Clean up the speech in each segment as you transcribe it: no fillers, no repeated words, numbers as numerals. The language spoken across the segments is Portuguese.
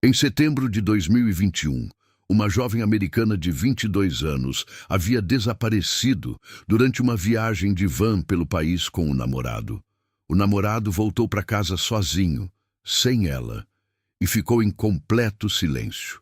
Em setembro de 2021, uma jovem americana de 22 anos havia desaparecido durante uma viagem de van pelo país com o namorado. O namorado voltou para casa sozinho, sem ela, e ficou em completo silêncio.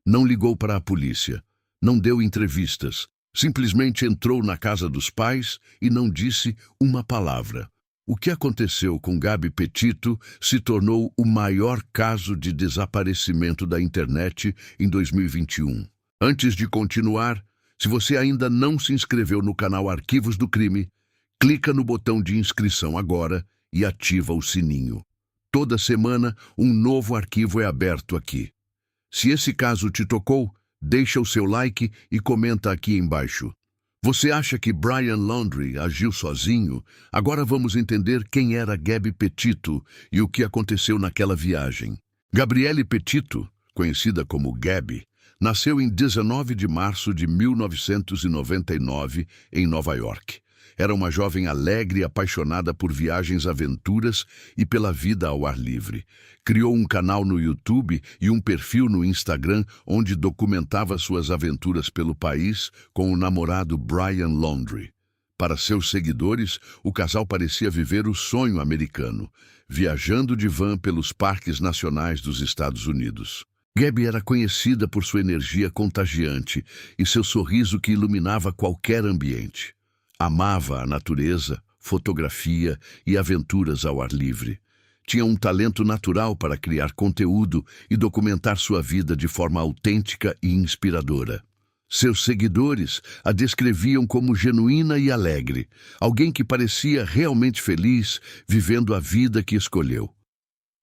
Não ligou para a polícia, não deu entrevistas, simplesmente entrou na casa dos pais e não disse uma palavra. O que aconteceu com Gabby Petito se tornou o maior caso de desaparecimento da internet em 2021. Antes de continuar, se você ainda não se inscreveu no canal Arquivos do Crime, clica no botão de inscrição agora e ativa o sininho. Toda semana, um novo arquivo é aberto aqui. Se esse caso te tocou, deixa o seu like e comenta aqui embaixo. Você acha que Brian Laundrie agiu sozinho? Agora vamos entender quem era Gabby Petito e o que aconteceu naquela viagem. Gabrielle Petito, conhecida como Gabby, nasceu em 19 de março de 1999 em Nova York. Era uma jovem alegre e apaixonada por viagens, aventuras e pela vida ao ar livre. Criou um canal no YouTube e um perfil no Instagram onde documentava suas aventuras pelo país com o namorado Brian Laundrie. Para seus seguidores, o casal parecia viver o sonho americano, viajando de van pelos parques nacionais dos Estados Unidos. Gabby era conhecida por sua energia contagiante e seu sorriso que iluminava qualquer ambiente. Amava a natureza, fotografia e aventuras ao ar livre. Tinha um talento natural para criar conteúdo e documentar sua vida de forma autêntica e inspiradora. Seus seguidores a descreviam como genuína e alegre, alguém que parecia realmente feliz vivendo a vida que escolheu.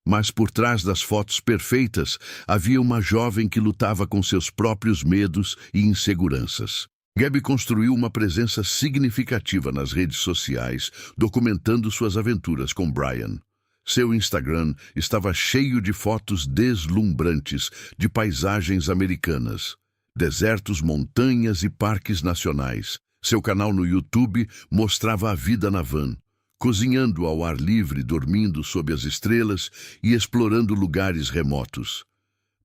Mas por trás das fotos perfeitas havia uma jovem que lutava com seus próprios medos e inseguranças. Gabby construiu uma presença significativa nas redes sociais, documentando suas aventuras com Brian. Seu Instagram estava cheio de fotos deslumbrantes de paisagens americanas, desertos, montanhas e parques nacionais. Seu canal no YouTube mostrava a vida na van, cozinhando ao ar livre, dormindo sob as estrelas e explorando lugares remotos.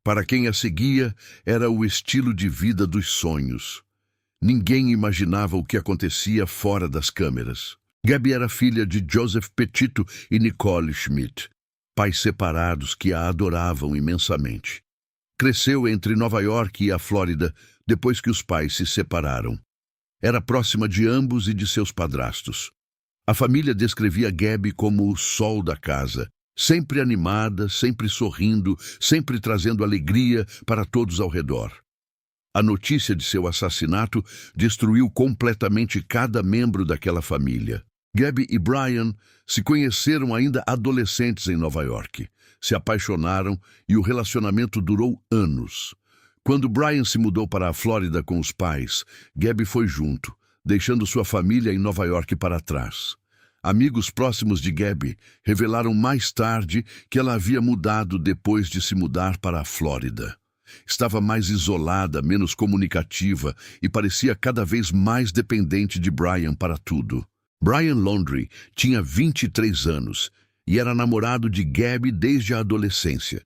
Para quem a seguia, era o estilo de vida dos sonhos. Ninguém imaginava o que acontecia fora das câmeras. Gabby era filha de Joseph Petito e Nicole Schmidt, pais separados que a adoravam imensamente. Cresceu entre Nova York e a Flórida depois que os pais se separaram. Era próxima de ambos e de seus padrastos. A família descrevia Gabby como o sol da casa, sempre animada, sempre sorrindo, sempre trazendo alegria para todos ao redor. A notícia de seu assassinato destruiu completamente cada membro daquela família. Gabby e Brian se conheceram ainda adolescentes em Nova York, se apaixonaram e o relacionamento durou anos. Quando Brian se mudou para a Flórida com os pais, Gabby foi junto, deixando sua família em Nova York para trás. Amigos próximos de Gabby revelaram mais tarde que ela havia mudado depois de se mudar para a Flórida. Estava mais isolada, menos comunicativa e parecia cada vez mais dependente de Brian para tudo. Brian Laundrie tinha 23 anos e era namorado de Gabby desde a adolescência.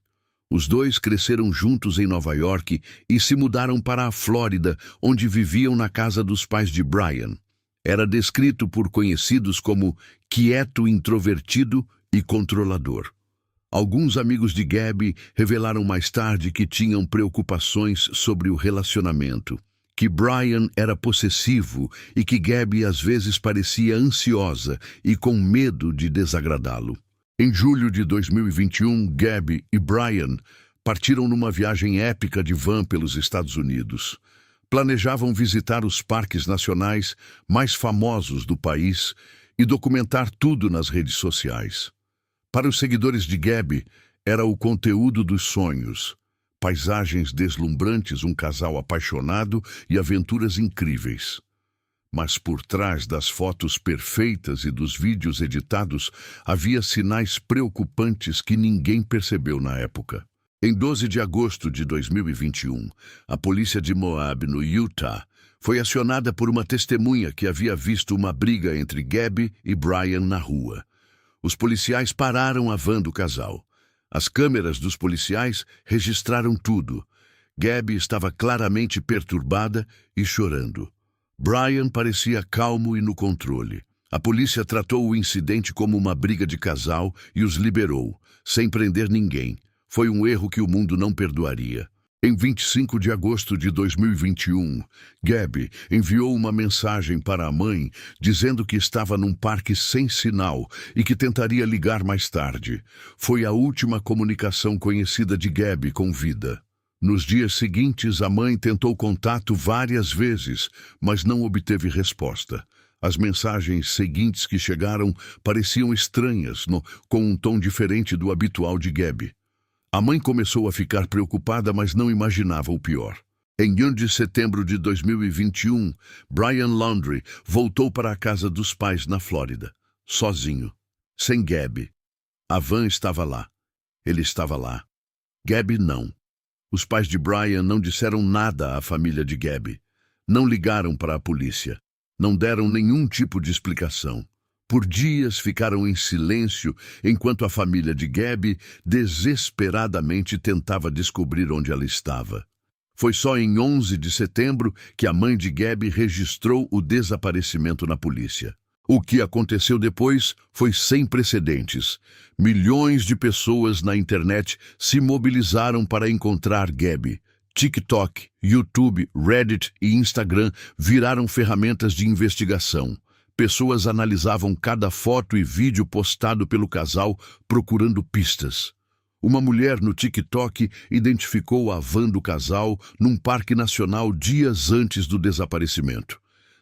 Os dois cresceram juntos em Nova York e se mudaram para a Flórida, onde viviam na casa dos pais de Brian. Era descrito por conhecidos como quieto, introvertido e controlador. Alguns amigos de Gabby revelaram mais tarde que tinham preocupações sobre o relacionamento, que Brian era possessivo e que Gabby às vezes parecia ansiosa e com medo de desagradá-lo. Em julho de 2021, Gabby e Brian partiram numa viagem épica de van pelos Estados Unidos. Planejavam visitar os parques nacionais mais famosos do país e documentar tudo nas redes sociais. Para os seguidores de Gabby, era o conteúdo dos sonhos. Paisagens deslumbrantes, um casal apaixonado e aventuras incríveis. Mas por trás das fotos perfeitas e dos vídeos editados, havia sinais preocupantes que ninguém percebeu na época. Em 12 de agosto de 2021, a polícia de Moab, no Utah, foi acionada por uma testemunha que havia visto uma briga entre Gabby e Brian na rua. Os policiais pararam a van do casal. As câmeras dos policiais registraram tudo. Gabby estava claramente perturbada e chorando. Brian parecia calmo e no controle. A polícia tratou o incidente como uma briga de casal e os liberou, sem prender ninguém. Foi um erro que o mundo não perdoaria. Em 25 de agosto de 2021, Gabby enviou uma mensagem para a mãe dizendo que estava num parque sem sinal e que tentaria ligar mais tarde. Foi a última comunicação conhecida de Gabby com vida. Nos dias seguintes, a mãe tentou contato várias vezes, mas não obteve resposta. As mensagens seguintes que chegaram pareciam estranhas, com um tom diferente do habitual de Gabby. A mãe começou a ficar preocupada, mas não imaginava o pior. Em 1 de setembro de 2021, Brian Laundrie voltou para a casa dos pais na Flórida, sozinho, sem Gabby. A van estava lá. Ele estava lá. Gabby não. Os pais de Brian não disseram nada à família de Gabby. Não ligaram para a polícia. Não deram nenhum tipo de explicação. Por dias ficaram em silêncio enquanto a família de Gabby desesperadamente tentava descobrir onde ela estava. Foi só em 11 de setembro que a mãe de Gabby registrou o desaparecimento na polícia. O que aconteceu depois foi sem precedentes. Milhões de pessoas na internet se mobilizaram para encontrar Gabby. TikTok, YouTube, Reddit e Instagram viraram ferramentas de investigação. Pessoas analisavam cada foto e vídeo postado pelo casal, procurando pistas. Uma mulher no TikTok identificou a van do casal num parque nacional dias antes do desaparecimento.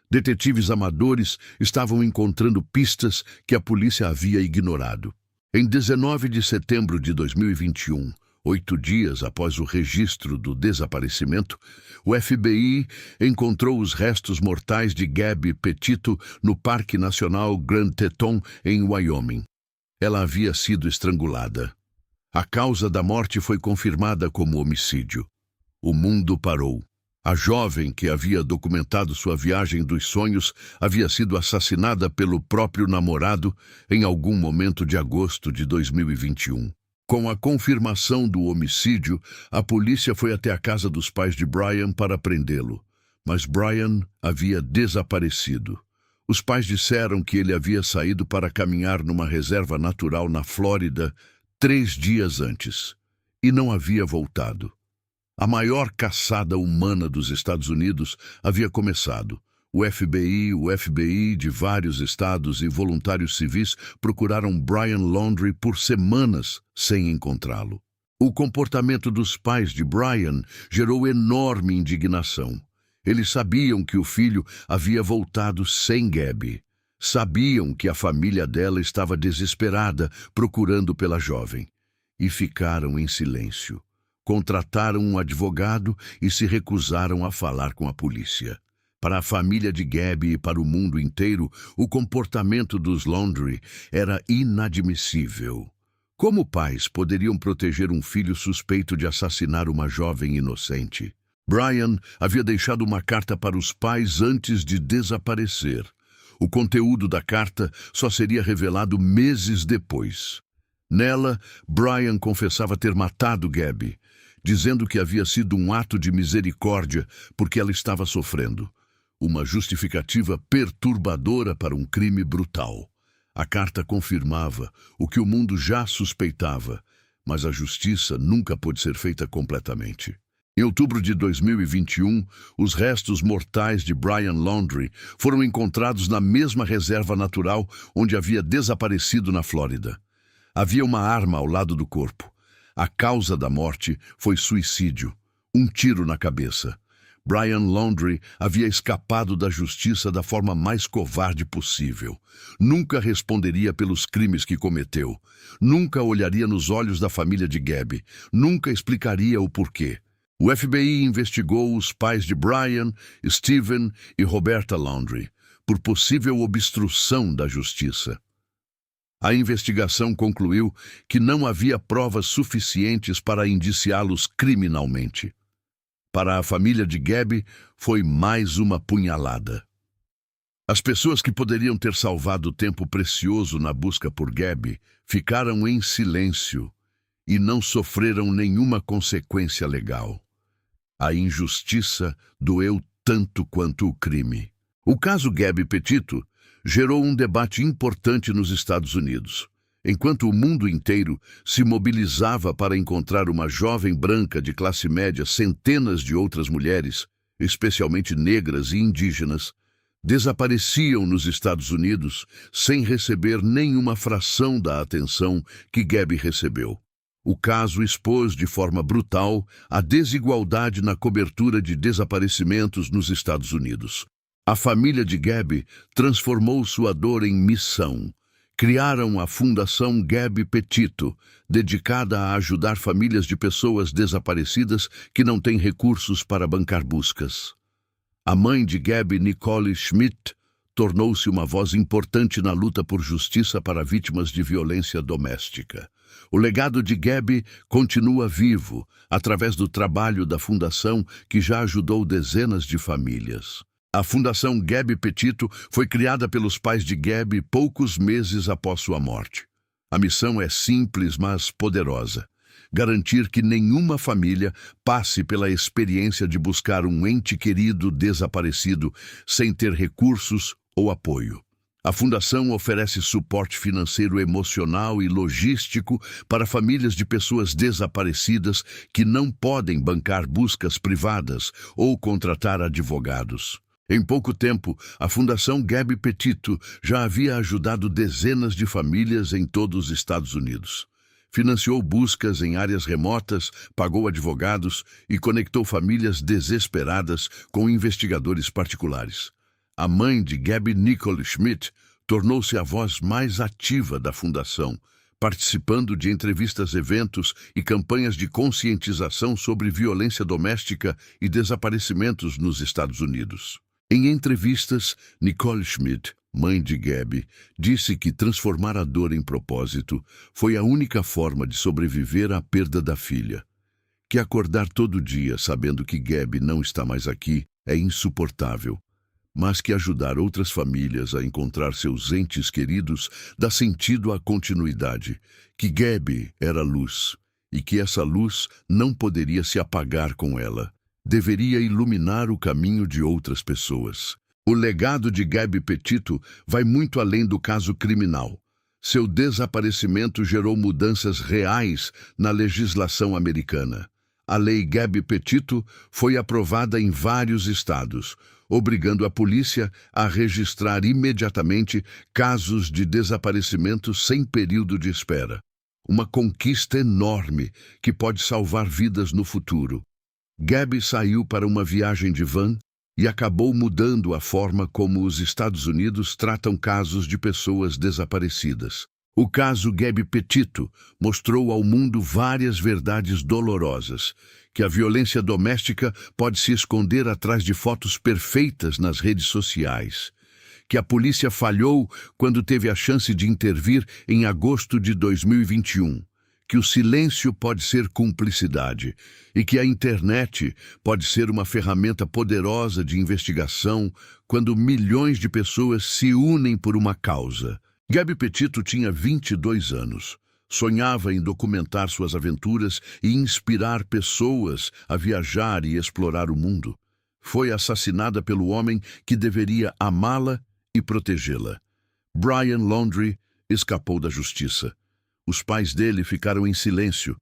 Detetives amadores estavam encontrando pistas que a polícia havia ignorado. Em 19 de setembro de 2021, 8 dias após o registro do desaparecimento, o FBI encontrou os restos mortais de Gabby Petito no Parque Nacional Grand Teton, em Wyoming. Ela havia sido estrangulada. A causa da morte foi confirmada como homicídio. O mundo parou. A jovem que havia documentado sua viagem dos sonhos havia sido assassinada pelo próprio namorado em algum momento de agosto de 2021. Com a confirmação do homicídio, a polícia foi até a casa dos pais de Brian para prendê-lo. Mas Brian havia desaparecido. Os pais disseram que ele havia saído para caminhar numa reserva natural na Flórida 3 dias antes, e não havia voltado. A maior caçada humana dos Estados Unidos havia começado. O FBI de vários estados e voluntários civis procuraram Brian Laundrie por semanas sem encontrá-lo. O comportamento dos pais de Brian gerou enorme indignação. Eles sabiam que o filho havia voltado sem Gabby. Sabiam que a família dela estava desesperada procurando pela jovem. E ficaram em silêncio. Contrataram um advogado e se recusaram a falar com a polícia. Para a família de Gabby e para o mundo inteiro, o comportamento dos Laundrie era inadmissível. Como pais poderiam proteger um filho suspeito de assassinar uma jovem inocente? Brian havia deixado uma carta para os pais antes de desaparecer. O conteúdo da carta só seria revelado meses depois. Nela, Brian confessava ter matado Gabby, dizendo que havia sido um ato de misericórdia porque ela estava sofrendo. Uma justificativa perturbadora para um crime brutal. A carta confirmava o que o mundo já suspeitava, mas a justiça nunca pôde ser feita completamente. Em outubro de 2021, os restos mortais de Brian Laundrie foram encontrados na mesma reserva natural onde havia desaparecido na Flórida. Havia uma arma ao lado do corpo. A causa da morte foi suicídio, um tiro na cabeça. Brian Laundrie havia escapado da justiça da forma mais covarde possível. Nunca responderia pelos crimes que cometeu. Nunca olharia nos olhos da família de Gabby. Nunca explicaria o porquê. O FBI investigou os pais de Brian, Steven e Roberta Laundrie por possível obstrução da justiça. A investigação concluiu que não havia provas suficientes para indiciá-los criminalmente. Para a família de Gabby, foi mais uma punhalada. As pessoas que poderiam ter salvado tempo precioso na busca por Gabby ficaram em silêncio e não sofreram nenhuma consequência legal. A injustiça doeu tanto quanto o crime. O caso Gabby Petito gerou um debate importante nos Estados Unidos. Enquanto o mundo inteiro se mobilizava para encontrar uma jovem branca de classe média, centenas de outras mulheres, especialmente negras e indígenas, desapareciam nos Estados Unidos sem receber nenhuma fração da atenção que Gabby recebeu. O caso expôs de forma brutal a desigualdade na cobertura de desaparecimentos nos Estados Unidos. A família de Gabby transformou sua dor em missão. Criaram a Fundação Gabby Petito, dedicada a ajudar famílias de pessoas desaparecidas que não têm recursos para bancar buscas. A mãe de Gabby, Nicole Schmidt, tornou-se uma voz importante na luta por justiça para vítimas de violência doméstica. O legado de Gabby continua vivo, através do trabalho da Fundação, que já ajudou dezenas de famílias. A Fundação Gabby Petito foi criada pelos pais de Gabby poucos meses após sua morte. A missão é simples, mas poderosa: garantir que nenhuma família passe pela experiência de buscar um ente querido desaparecido sem ter recursos ou apoio. A Fundação oferece suporte financeiro, emocional e logístico para famílias de pessoas desaparecidas que não podem bancar buscas privadas ou contratar advogados. Em pouco tempo, a Fundação Gabby Petito já havia ajudado dezenas de famílias em todos os Estados Unidos. Financiou buscas em áreas remotas, pagou advogados e conectou famílias desesperadas com investigadores particulares. A mãe de Gabby, Nicole Schmidt, tornou-se a voz mais ativa da Fundação, participando de entrevistas, eventos e campanhas de conscientização sobre violência doméstica e desaparecimentos nos Estados Unidos. Em entrevistas, Nicole Schmidt, mãe de Gabby, disse que transformar a dor em propósito foi a única forma de sobreviver à perda da filha. Que acordar todo dia sabendo que Gabby não está mais aqui é insuportável, mas que ajudar outras famílias a encontrar seus entes queridos dá sentido à continuidade, que Gabby era luz e que essa luz não poderia se apagar com ela. Deveria iluminar o caminho de outras pessoas. O legado de Gabby Petito vai muito além do caso criminal. Seu desaparecimento gerou mudanças reais na legislação americana. A Lei Gabby Petito foi aprovada em vários estados, obrigando a polícia a registrar imediatamente casos de desaparecimento sem período de espera. Uma conquista enorme que pode salvar vidas no futuro. Gabby saiu para uma viagem de van e acabou mudando a forma como os Estados Unidos tratam casos de pessoas desaparecidas. O caso Gabby Petito mostrou ao mundo várias verdades dolorosas, que a violência doméstica pode se esconder atrás de fotos perfeitas nas redes sociais, que a polícia falhou quando teve a chance de intervir em agosto de 2021. Que o silêncio pode ser cumplicidade e que a internet pode ser uma ferramenta poderosa de investigação quando milhões de pessoas se unem por uma causa. Gabby Petito tinha 22 anos. Sonhava em documentar suas aventuras e inspirar pessoas a viajar e explorar o mundo. Foi assassinada pelo homem que deveria amá-la e protegê-la. Brian Laundrie escapou da justiça. Os pais dele ficaram em silêncio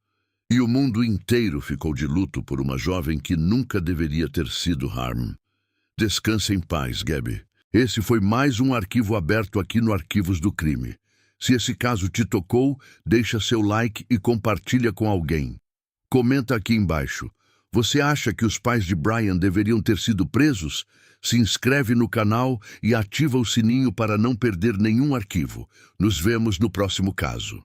e o mundo inteiro ficou de luto por uma jovem que nunca deveria ter sido Harm. Descanse em paz, Gabby. Esse foi mais um arquivo aberto aqui no Arquivos do Crime. Se esse caso te tocou, deixa seu like e compartilha com alguém. Comenta aqui embaixo. Você acha que os pais de Brian deveriam ter sido presos? Se inscreve no canal e ativa o sininho para não perder nenhum arquivo. Nos vemos no próximo caso.